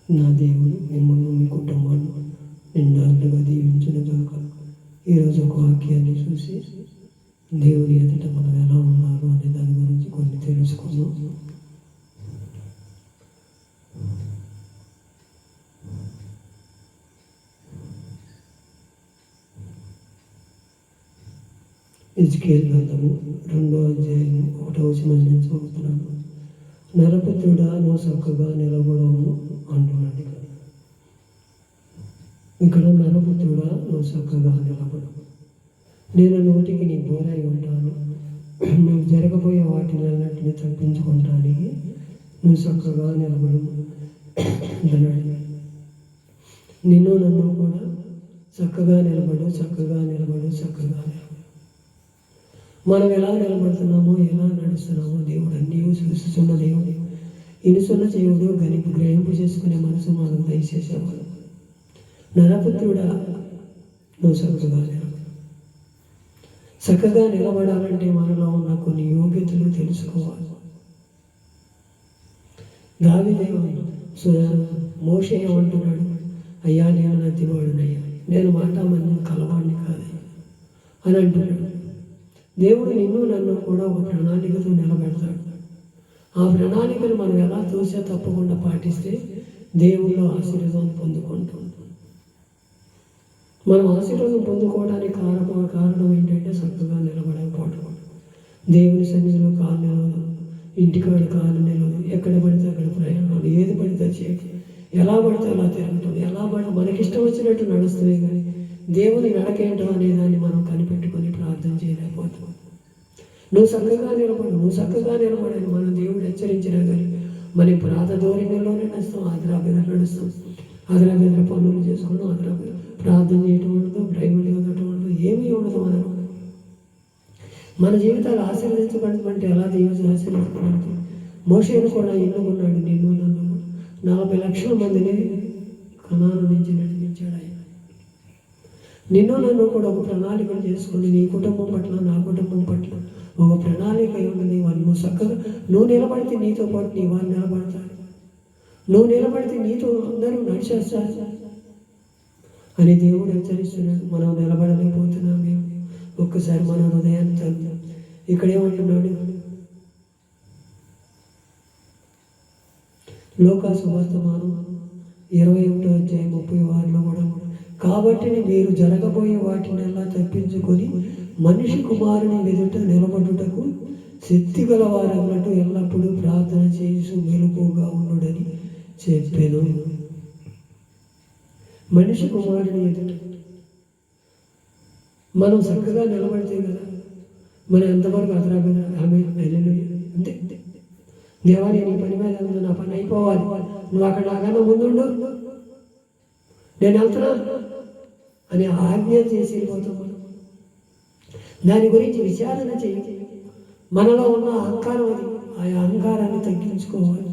నా దేవుడు మిమ్మల్ని మీ కుటుంబాన్ని నిండాలుగా దీవించునుగాక. ఈరోజు ఒక వాక్యాన్ని చూసి దేవుని ఎదుట మనం ఎలా ఉన్నారు అనే దాని గురించి కొన్ని తెలుసుకుందాం. హిజ్కీయేలు గ్రంథము 2వ అధ్యాయం 1వ వచనం నేను చదువుతున్నాను. నరపుత్రుడా, నువ్వు చక్కగా నిలబడము అంటున్నాడు. ఇక్కడ నరపుత్రుడా, నువ్వు చక్కగా నిలబడము, నేను నోటికి నీ బోరై ఉంటాను, నువ్వు జరగబోయే వాటినన్నింటినీ తప్పించుకోవటానికి నువ్వు చక్కగా నిలబడము అంటున్నాడు. నిన్ను నన్ను కూడా చక్కగా నిలబడు, చక్కగా నిలబడు, చక్కగా నిలబడు. మనం ఎలా నిలబడుతున్నామో, ఎలా నడుస్తున్నామో దేవుడు అన్నీ చూస్తున్న దేవుడు, ఇనుసున్న దేవుడు, గ్రహింపు చేసుకునే మనసు మనకు దయచేసేవాడు. నరపుత్రుడా, నువ్వు చక్కగా నిలబడు. చక్కగా నిలబడాలంటే మనలో ఉన్న కొన్ని యోగ్యతలు తెలుసుకోవాలి. దావీదు మోషే ఏమంటున్నాడు? అయ్యా, నేను నత్తివాడునయ్యా, నేను మాటామని కలవాడిని కాదయ్యా అని అంటున్నాడు. దేవుడు నిన్ను నన్ను కూడా ఒక ప్రణాళికతో నిలబెడతాడు. ఆ ప్రణాళికను మనం ఎలా చూసే తప్పకుండా పాటిస్తే దేవుళ్ళు ఆశీర్వాదం పొందుకుంటాం. మనం ఆశీర్వాదం పొందుకోవడానికి కారణం ఏంటంటే చక్కగా నిలబడకపోవడం. దేవుని సన్నిధిలో కాలు నిలవదు, ఇంటికాడ కాలు నిలవదు, ఎక్కడ పడితే అక్కడ ప్రయాణాలు, ఏది పడితే చేయటం, ఎలా పడితే అలా తిరగటం, ఎలా పడితే మనకిష్టం వచ్చినట్టు నడుస్తున్నాయి. కానీ దేవుని నడకేంటో అనేదాన్ని మనం కనిపెట్టుకొని ప్రార్థన చేయలేకపోతాం. నువ్వు చక్కగా నిలబడు, నువ్వు చక్కగా నిలబడని మనం దేవుడు హెచ్చరించినా కానీ మనం ప్రార్థ ధోరణిలోనే నడుస్తాం. ఆదరాబెదర నడుస్తాం, ఆదరాబెదర పనులు చేసుకున్నాం, ఆదరాబెదర ప్రార్థన చేయటం ఉండదు, బైబిల్ చదవటం ఉండదు, ఏమీ ఉండదు. మన జీవితాలు ఆశీర్వదించబడమంటే ఎలా దేవుడు ఆశీర్వదించబడుతుంది? మోషేను కూడా ఎన్నుకున్నాడు, నిన్ను నన్ను 40 లక్షల మందిని కనాను నుంచి నడిపించాడు ఆయన. నిన్ను నన్ను కూడా ఒక ప్రణాళికలు చేసుకుని నీ కుటుంబం పట్ల, నా కుటుంబం పట్ల ఒక ప్రణాళిక ఉన్నది. వాళ్ళు నువ్వు చక్కగా నువ్వు నిలబడితే నీతో పాటు నీ వాళ్ళు నిలబడతారు, నువ్వు నిలబడితే నీతో అందరూ నడిచేస్తారు అని దేవుడు హెచ్చరిస్తున్నాడు. మనం నిలబడలేకపోతున్నాం. మేము ఒక్కసారి మన హృదయాన్ని తగ్గుతాం. ఇక్కడేమంటున్నాడు? లోకా సువార్తమానం 21వ అధ్యాయం 36లో కూడా, కాబట్టి మీరు జరగబోయే వాటిని ఎలా తప్పించుకొని మనిషి కుమారుని ఎదుట నిలబడుటకు శక్తి గలవారన్నట్టు ఎల్లప్పుడూ ప్రార్థన చేసి మెలకువగా ఉండుడని చెప్పాను. మనిషి కుమారుని ఎదుట మనం చక్కగా నిలబడితే కదా మనం ఎంతవరకు అదరాబెదర ఆమె అంతే. దేవా, నేను ఈ పని మీద వెళ్తున్నా, నా పని అయిపోవాలి, నువ్వు అక్కడ నాకన్నా ముందుండు, నేను వెళ్తున్నా అని ఆజ్ఞ చేసి వెళ్ళిపోతాం. మనం దాని గురించి విచారణ చేయాలి. మనలో ఉన్న అహంకారం అది, ఆ అహంకారాన్ని తగ్గించుకోవాలి.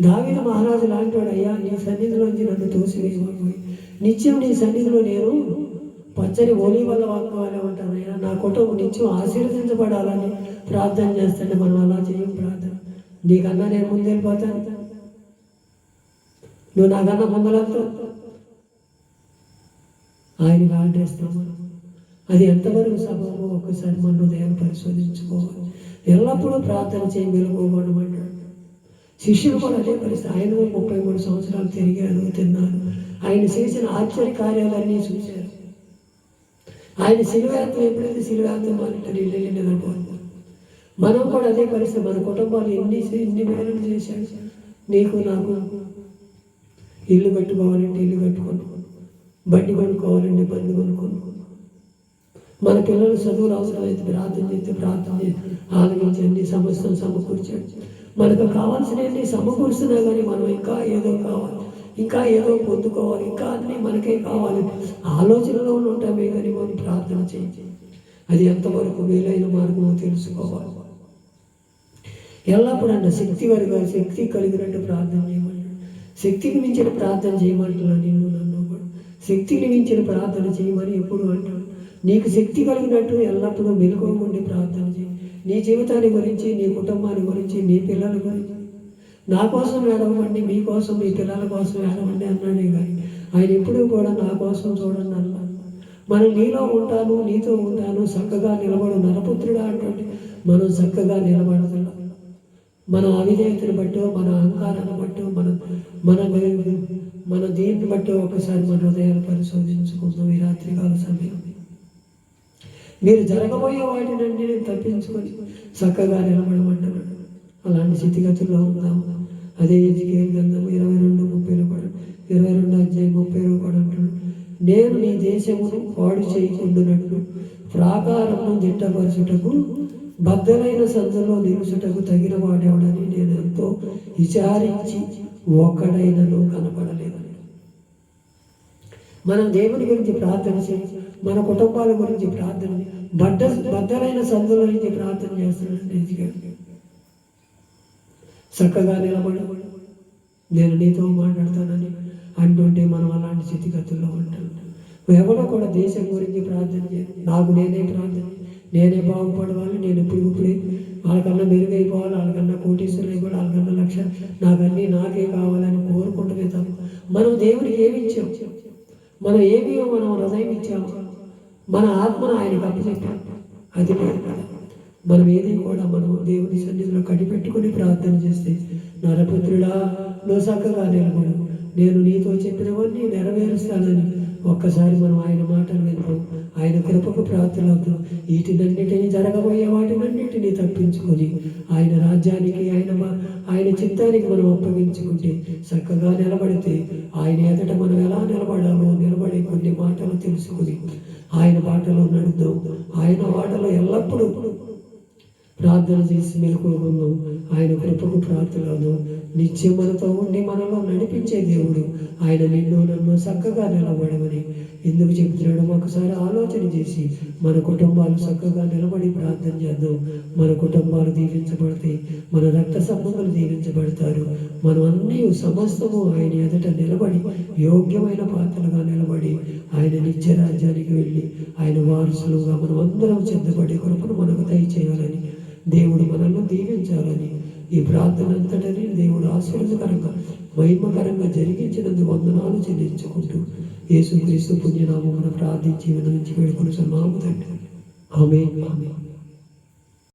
దావీదు మహారాజు లాంటి వాడు, అయ్యా నీ సన్నిధిలోంచి నన్ను తోసివేయబోయి నిత్యం నీ సన్నిధిలో నేను పచ్చని ఓలి వల్ల వాక్కోవాలి ఉంటాను. అయ్యా, నా కుటుంబం నిత్యం ఆశీర్వదించబడాలని ప్రార్థన చేస్తాను. మనం అలా చేయం ప్రార్థన. నీకన్నా నేను ముందు వెళ్ళిపోతాను, నువ్వు నాకన్నా ముందలతో ఆయనకి ఆర్డర్. అది ఎంతవరకు సభలో ఒక్కసారి మన హృదయాన్ని పరిశోధించుకోవాలి. ఎల్లప్పుడూ ప్రార్థన చేయి, మెలుకోవడం అంటాడు. శిష్యులు కూడా అదే పరిస్థితి. ఆయన 33 సంవత్సరాలు తిరిగారు, తిన్నారు. ఆయన చేసిన ఆశ్చర్య కార్యాలన్నీ చూశారు. ఆయన శిలువేత్తం ఎప్పుడైతే శిలువేత్తం మాట్లాడి ఇల్లు నిలబడుతుంది. మనం కూడా అదే పరిస్థితి. మన కుటుంబాలు ఎన్ని మేలు చేశాడు. నీకు నాకు ఇల్లు కట్టుకోవాలంటే ఇల్లు కట్టుకోను, బండి కొనుక్కోవాలంటే బండి కొనుక్కోను, మన పిల్లలు చదువులు అవసరమైతే ప్రార్థన చేస్తే ప్రార్థన చేసి ఆలోచించండి, సమస్యను సమకూర్చండి. మనకు కావాల్సినవన్నీ సమకూరుస్తున్నా కానీ మనం ఇంకా ఏదో కావాలి, ఇంకా ఏదో పొందుకోవాలి, ఇంకా అన్నీ మనకే కావాలి ఆలోచనలో ఉంటామే కానీ మనం ప్రార్థన చేయండి. అది ఎంతవరకు వీలైన మార్గమో తెలుసుకోవాలి. ఎల్లప్పుడు అన్న శక్తి కలిగినట్టు ప్రార్థన చేయమని, శక్తికి మించిన ప్రార్థన చేయమంటున్నా. నిన్ను నన్ను కూడా శక్తికి మించిన ప్రార్థన చేయమని ఎప్పుడు అంటాడు. నీకు శక్తి కలిగినట్టు ఎల్లప్పుడూ మెలుకోకుండా ప్రార్థన చేయి. నీ జీవితాన్ని గురించి, నీ కుటుంబాన్ని గురించి, నీ పిల్లల గురించి నా కోసం ఏడవండి, మీకోసం, మీ పిల్లల కోసం ఏడవండి అన్నాడే కానీ ఆయన ఎప్పుడూ కూడా నా కోసం చూడండి అన్నా. మనం నీలో ఉంటాను, నీతో ఉంటాను, చక్కగా నిలబడు నరపుత్రుడా అంటే మనం చక్కగా నిలబడుతున్నాం. మన అవిధేయతను బట్టో, మన అహంకారాన్ని బట్టో, మన దేన్ని బట్టో ఒకసారి మన హృదయాలు పరిశోధించుకుందాం. ఈ రాత్రికాల సమయం మీరు జరగబోయే వాటి నుండి నేను తప్పించుకొని చక్కగా నిలబడమంటున్నాడు. అలాంటి స్థితిగతుల్లో ఉందాం. అదే ఎజికేల్ గ్రంథం 22:30 కూడా 22:30 కూడా అంటున్నాడు, నేను నీ దేశమును పాడు చేయకుండానట్లు ప్రాకారమును దిట్టపరచుటకు బద్దలైన సందులో నిలుచుటకు తగిన వాడేవాడని నేను ఎంతో విచారించి ఒక్కడైనను కనపడలేదు. మనం దేవుని గురించి ప్రార్థన చేసి, మన కుటుంబాల గురించి ప్రార్థన, బద్దలైన సందుల నుంచి ప్రార్థన చేస్తున్నాడు. చక్కగా నిలబడి నేను నీతో మాట్లాడతానని అంటుంటే మనం అలాంటి స్థితిగతుల్లో ఉంటాం. ఎవరో కూడా దేశం గురించి ప్రార్థన చేయాలి. నాకు నేనే ప్రార్థన, నేనే బాగుపడవాలి, నేను ఇప్పుడే వాళ్ళకన్నా మెరుగైపోవాలి, వాళ్ళకన్నా కోటీశ్వరులు అయిపోవాలి, వాళ్ళకన్నా లక్ష, నాకన్నీ నాకే కావాలని కోరుకుంటమే తప్ప మనం దేవునికి ఏమి ఇచ్చాం? మనం ఏమి మనం హృదయం ఇచ్చాము? మన ఆత్మను ఆయనకు అప్పచెప్పాం. అది లేదు కదా. మనం ఏది కూడా మనం దేవుని సన్నిధిలో కడిపెట్టుకుని ప్రార్థన చేస్తే, నరపుత్రుడా నువ్వు చక్కగా నిలబడు, నేను నీతో చెప్పినవన్నీ నెరవేరుస్తానని ఒక్కసారి మనం ఆయన మాటలు వింటాం, ఆయన కృపకు ప్రార్థనవుతాం. వీటినన్నిటినీ జరగబోయే వాటినన్నిటినీ తప్పించుకొని ఆయన రాజ్యానికి, ఆయన చిత్తానికి మనం అప్పగించుకుంటే, చక్కగా నిలబడితే ఆయన ఎదుట మనం ఎలా నిలబడాలో నిలబడి కొన్ని మాటలు తెలుసుకుని ఆయన బాటలో నడుద్దాం. ఆయన బాటలో ఎల్లప్పుడూ ప్రార్థన చేసి మెలుకోకుండా ఆయన కృపకు ప్రార్థనలు నిత్యం మనతో ఉండి మనలో నడిపించే దేవుడు. ఆయన నిన్ను నన్ను చక్కగా నిలబడమని ఎందుకు చెబుతున్నాడో ఒకసారి ఆలోచన చేసి మన కుటుంబాలు చక్కగా నిలబడి ప్రార్థన చేద్దాం. మన కుటుంబాలు దీవించబడతాయి, మన రక్త సంబంధాలు దీవించబడతారు. మనం అన్నీ సమస్తము ఆయన ఎదుట నిలబడి యోగ్యమైన పాత్రలుగా నిలబడి ఆయన నిత్య రాజ్యానికి వెళ్ళి ఆయన వారసులుగా మనం అందరం చెందబడి కృపను మనకు దయచేయాలని దేవుడు మనల్ని దీవించాలని ఈ ప్రార్థన అంతటని దేవుడు ఆశీర్వదకరంగా మహిమకరంగా జరిగించినందుకు వందనాలు చెల్లించుకుంటూ యేసుక్రీస్తు పుణ్యనామమున ప్రార్థించి వినవించి వేడుకొని సన్నాము తండ్రి. ఆమేన్.